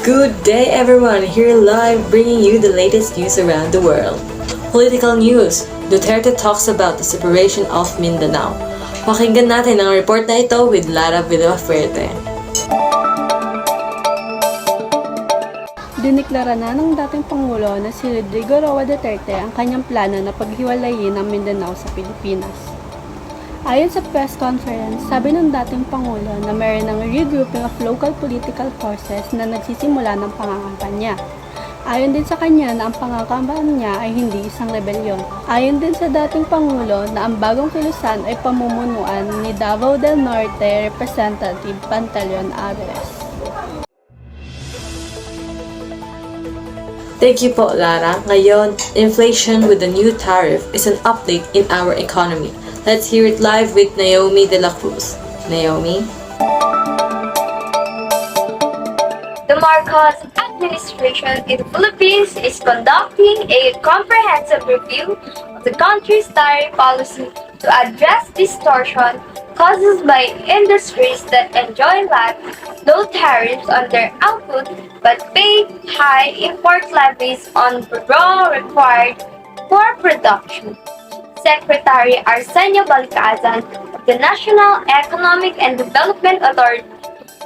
Good day everyone, here live bringing you the latest news around the world. Political news, Duterte talks about the separation of Mindanao. Pakinggan natin ang report na ito with Lara Villafuerte. Diniklara na ng dating Pangulo na si Rodrigo Roa Duterte ang kanyang plano na paghiwalayin ang Mindanao sa Pilipinas. Ayon sa press conference, sabi ng dating Pangulo na mayroon ng regrouping of local political forces na nagsisimula ng pangangampanya. Ayon din sa kanya na ang pangangampanya ay hindi isang rebelyon. Ayon din sa dating Pangulo na ang bagong kilusan ay pamumunuan ni Davao del Norte Representative Pantaleon Alvarez. Thank you po Lara. Ngayon, inflation with the new tariff is an update in our economy. Let's hear it live with Naomi De La Cruz. Naomi? The Marcos administration in the Philippines is conducting a comprehensive review of the country's tariff policy to address distortion caused by industries that enjoy low tariffs on their output but pay high import levies on raw required for production. Secretary Arsenio Balcazan of the National Economic and Development Authority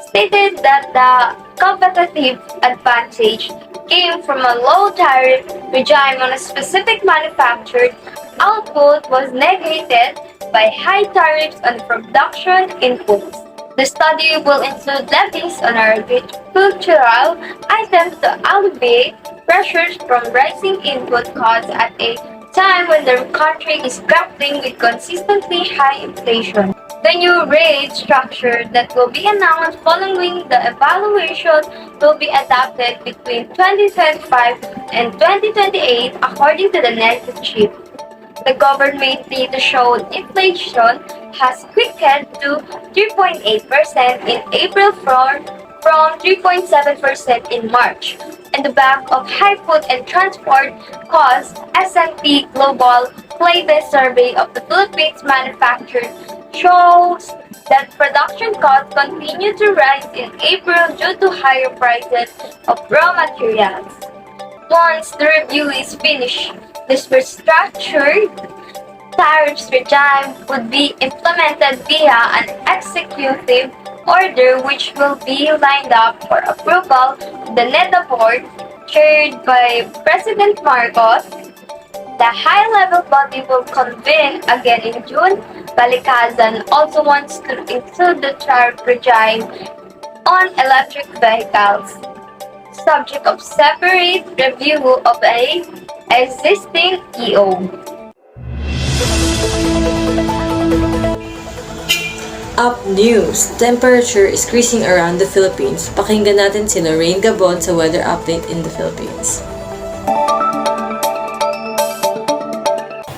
stated that the competitive advantage came from a low tariff regime on a specific manufactured output was negated by high tariffs on production inputs. The study will include levies on agricultural items to alleviate pressures from rising input costs at a time when the country is grappling with consistently high inflation. The new rate structure that will be announced following the evaluation will be adapted between 2025 and 2028 according to the NED chief. The government data showed inflation has quickened to 3.8% in April from 3.7% in March. In the back of high food and transport costs, S&P Global latest survey of the Philippines manufactured shows that production costs continue to rise in April due to higher prices of raw materials. Once the review is finished, this restructured tariffs regime would be implemented via an executive order which will be lined up for approval of the NEDA board chaired by President Marcos. The high-level body will convene again in June. Balcazan also wants to include the tariff regime on electric vehicles, subject of separate review of a existing EO. Up news! Temperature is increasing around the Philippines. Pakinggan natin si Lorraine Gabon sa weather update in the Philippines.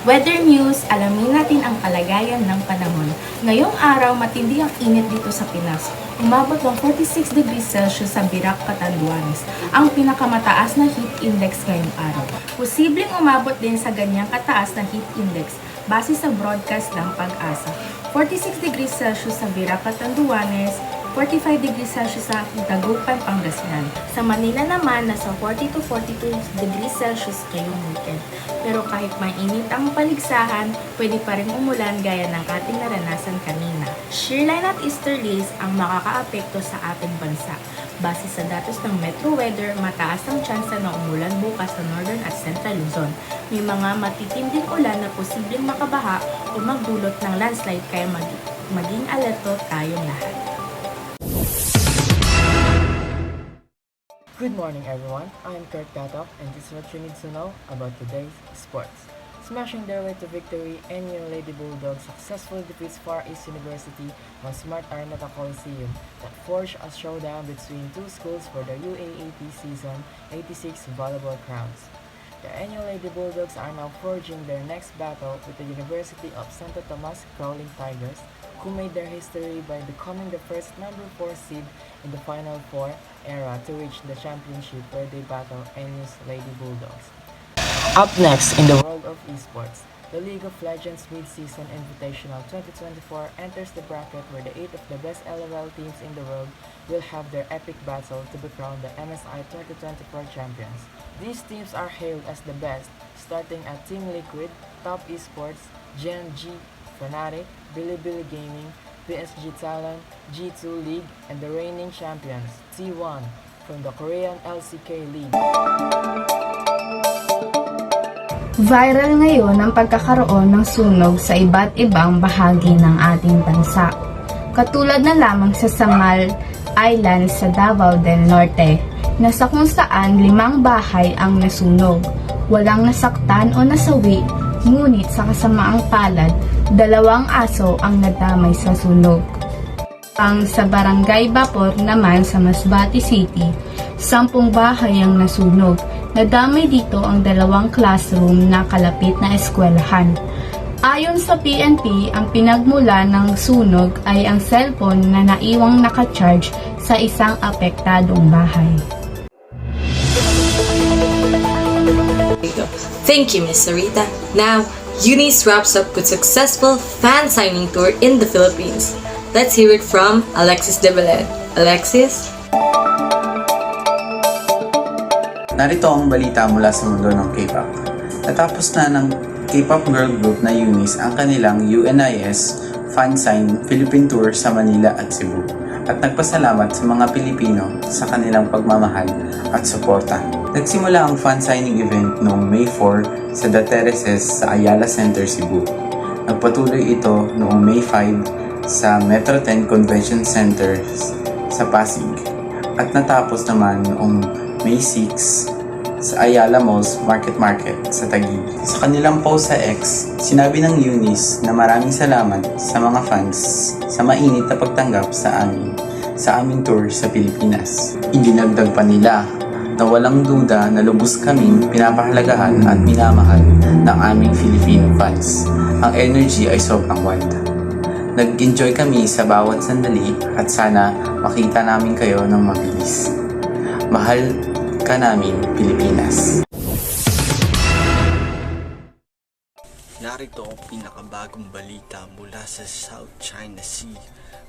Weather news, alamin natin ang kalagayan ng panahon. Ngayong araw, matindi ang init dito sa Pinas. Umabot ng 46 degrees Celsius sa Birac, Catanduanes, ang pinakamataas na heat index ngayong araw. Posibleng umabot din sa ganyang kataas na heat index base sa broadcast ng Pag-asa. 46 degrees Celsius sa Birac, Catanduanes, 45 degrees Celsius sa Dagupan, Pangasinan. Sa Manila naman, nasa 40 to 42 degrees Celsius ngayong weekend. Pero kahit mainit ang paligsahan, pwede pa rin umulan gaya ng ating naranasan kanina. Shearline at easterlies ang makakaapekto sa ating bansa. Base sa datos ng Metro Weather, mataas ang tsansa na umulan bukas sa Northern at Central Luzon. May mga matitinding ulan na posibleng makabaha o magdulot ng landslide kaya maging alerto tayong lahat. Good morning everyone, I am Kurt Katok and this is what you need to know about today's sports. Smashing their way to victory, NU Lady Bulldogs successfully defeats Far East University on Smart Araneta Coliseum that forged a showdown between two schools for the UAAP Season 86 volleyball crowns. The NU Lady Bulldogs are now forging their next battle with the University of Santo Tomas Crawling Tigers, who made their history by becoming the first number 4 seed in the Final Four era to reach the championship where they battle NU's Lady Bulldogs. Up next in the world of esports, The League of Legends Mid-Season Invitational 2024 enters the bracket where the 8 of the best LOL teams in the world will have their epic battle to be crowned the MSI 2024 champions. These teams are hailed as the best, starting at Team Liquid, Top Esports, Gen G, Fnatic, Bilibili Gaming, PSG Talon, G2 League, and the reigning champions, T1, from the Korean LCK League. Viral ngayon ang pagkakaroon ng sunog sa iba't ibang bahagi ng ating bansa. Katulad na lamang sa Sangal Island sa Davao del Norte, na sa kung saan 5 bahay ang nasunog. Walang nasaktan o nasawi, ngunit sa kasamaang palad, 2 aso ang nadamay sa sunog. Ang sa Barangay Bapor naman sa Masbate City, 10 bahay ang nasunog. Nadamay dito ang 2 classroom na kalapit na eskwelahan. Ayon sa PNP, ang pinagmula ng sunog ay ang cellphone na naiwang nakacharge sa isang apektadong bahay. Thank you, Miss Sarita. Now, Eunice wraps up with successful fan signing tour in the Philippines. Let's hear it from Alexis de Belen. Alexis? Narito ang balita mula sa mundo ng K-pop. Natapos na ng K-pop girl group na Eunice ang kanilang UNIS fan sign Philippine Tour sa Manila at Cebu at nagpasalamat sa mga Pilipino sa kanilang pagmamahal at suporta. Nagsimula ang fan signing event noong May 4 sa The Terraces sa Ayala Center, Cebu. Nagpatuloy ito noong May 5 sa Metro 10 Convention Center sa Pasig at natapos naman noong May 6 sa Ayala Malls Market sa Taguig. Sa kanilang post sa X, sinabi ng Eunice na maraming salamat sa mga fans sa mainit na pagtanggap sa aming tour sa Pilipinas. Idinagdag pa nila na walang duda na lubos kaming pinapahalagahan at minamahal ng aming Filipino fans. Ang energy ay sobrang wild. Nag-enjoy kami sa bawat sandali at sana makita namin kayo ng mabilis. Mahal ka namin, Pilipinas. Narito ang pinakabagong balita mula sa South China Sea.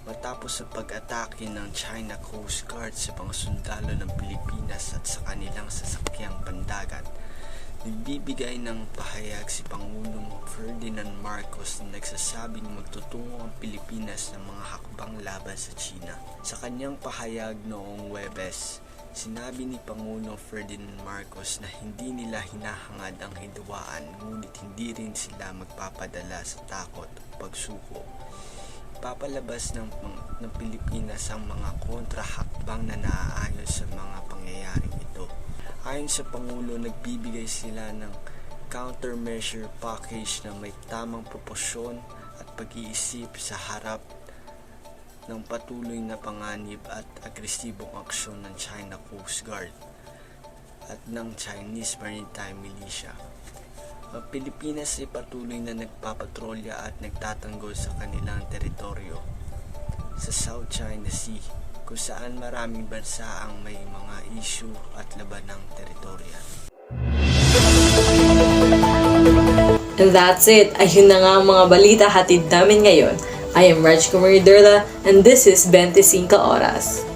Matapos sa pag-atake ng China Coast Guard sa mga sundalo ng Pilipinas at sa kanilang sasakyang pandagat, nagbibigay ng pahayag si Pangulong Ferdinand Marcos na nagsasabing magtutungo ang Pilipinas ng mga hakbang laban sa China. Sa kanyang pahayag noong Huwebes, sinabi ni Pangulong Ferdinand Marcos na hindi nila hinahangad ang hidwaan ngunit hindi rin sila magpapadala sa takot o pagsuko. Ipapalabas ng Pilipinas ang mga kontrahakbang na naaayon sa mga pangyayaring ito. Ayon sa Pangulo, nagbibigay sila ng countermeasure package na may tamang proporasyon at pag-iisip sa harap ng patuloy na panganib at agresibong aksyon ng China Coast Guard at ng Chinese Maritime Militia. Ang Pilipinas ay patuloy na nagpapatrolya at nagtatanggol sa kanilang teritoryo sa South China Sea, kung saan maraming bansa ang may mga issue at labanang teritorya. And that's it. Ayun na nga ang mga balita hatid namin ngayon. I am Raj Kumari Durla and this is 25 Oras.